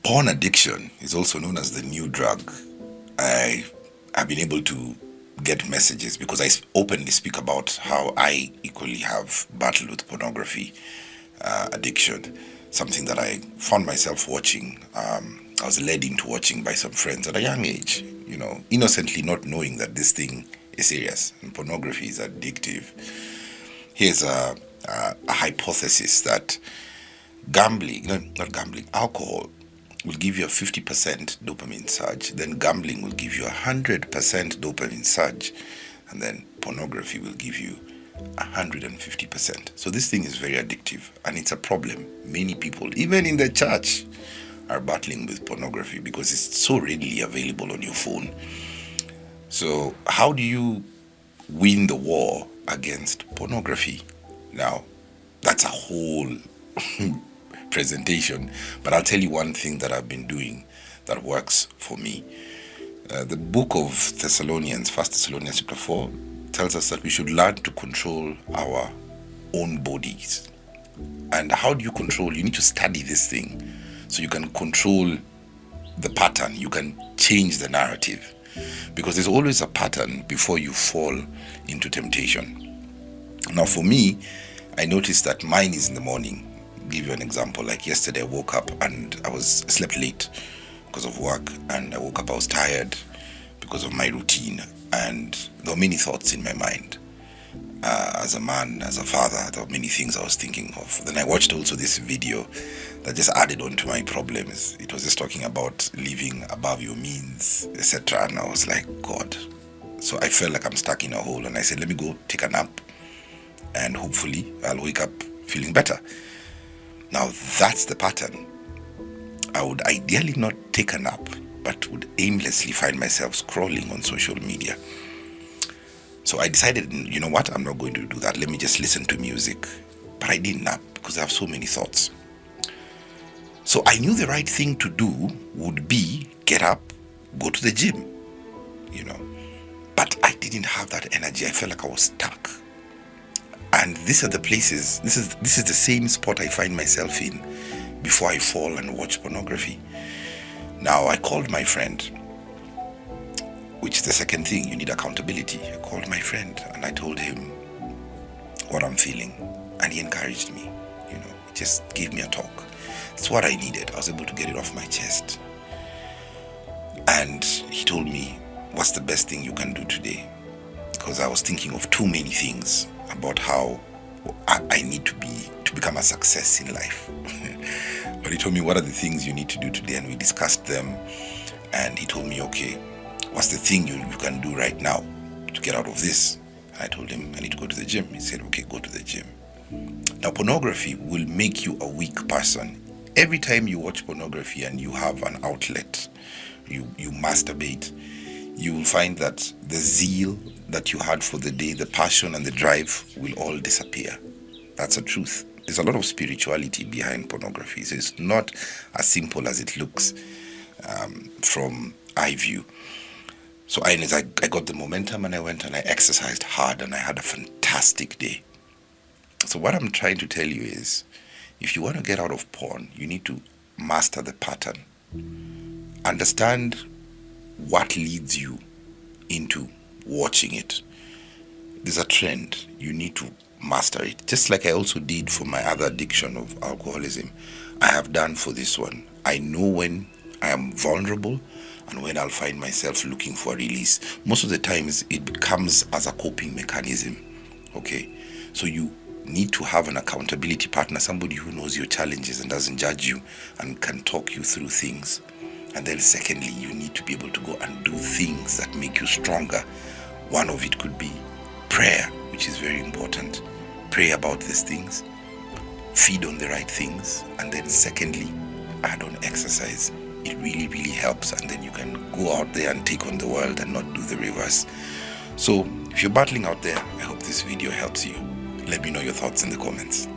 Porn addiction is also known as the new drug. I have been able to get messages because I openly speak about how I equally have battled with pornography addiction, something that I found myself watching. I was led into watching by some friends at a young age, innocently not knowing that this thing is serious and pornography is addictive. Here's a hypothesis that alcohol will give you a 50% dopamine surge, then gambling will give you a 100% dopamine surge, and then pornography will give you 150%. So this thing is very addictive, and it's a problem. Many people, even in the church, are battling with pornography because it's so readily available on your phone. So how do you win the war against pornography? Now, that's a whole presentation, but I'll tell you one thing that I've been doing that works for me. The book of Thessalonians, 1 Thessalonians chapter 4, tells us that we should learn to control our own bodies. And how do you control? You need to study this thing so you can control the pattern. You can change the narrative, because there's always a pattern before you fall into temptation. Now, for me, I noticed that mine is in the morning. I'll give you an example. Like yesterday, I woke up and I slept late because of work, and I woke up, I was tired because of my routine, and there were many thoughts in my mind. As a man, as a father, there were many things I was thinking of. Then I watched also this video that just added on to my problems. It was just talking about living above your means, etc. And I was like, God. So I felt like I'm stuck in a hole, and I said, let me go take a nap, and hopefully I'll wake up feeling better. Now that's the pattern. I would ideally not take a nap, but would aimlessly find myself scrolling on social media. So I decided, you know what, I'm not going to do that. Let me just listen to music. But I didn't nap because I have so many thoughts. So I knew the right thing to do would be get up, go to the gym, But I didn't have that energy. I felt like I was stuck. And these are the places, this is the same spot I find myself in before I fall and watch pornography. Now, I called my friend, which is the second thing. You need accountability. I called my friend and I told him what I'm feeling, and he encouraged me. He just gave me a talk. It's what I needed. I was able to get it off my chest. And he told me, what's the best thing you can do today? Because I was thinking of too many things about how I need to become a success in life. But he told me, what are the things you need to do today? And we discussed them. And he told me, okay, what's the thing you can do right now to get out of this? And I told him, I need to go to the gym. He said, okay, go to the gym. Now, pornography will make you a weak person. Every time you watch pornography and you have an outlet, you masturbate, you will find that the zeal that you had for the day, the passion and the drive will all disappear. That's the truth. There's a lot of spirituality behind pornography. So it's not as simple as it looks from eye view. So I got the momentum and I went and I exercised hard and I had a fantastic day. So what I'm trying to tell you is, if you want to get out of porn, you need to master the pattern. Understand what leads you into watching it. There's a trend. You need to master it. Just like I also did for my other addiction of alcoholism. I have done for this one. I know when I am vulnerable and when I'll find myself looking for a release. Most of the times it becomes as a coping mechanism. Okay? So you need to have an accountability partner, somebody who knows your challenges and doesn't judge you and can talk you through things. And then secondly, you need to be able to go and do things that make you stronger. One of it could be prayer, which is very important. Pray about these things, feed on the right things, and then secondly, add on exercise. It really, really helps, and then you can go out there and take on the world and not do the reverse. So if you're battling out there, I hope this video helps you. Let me know your thoughts in the comments.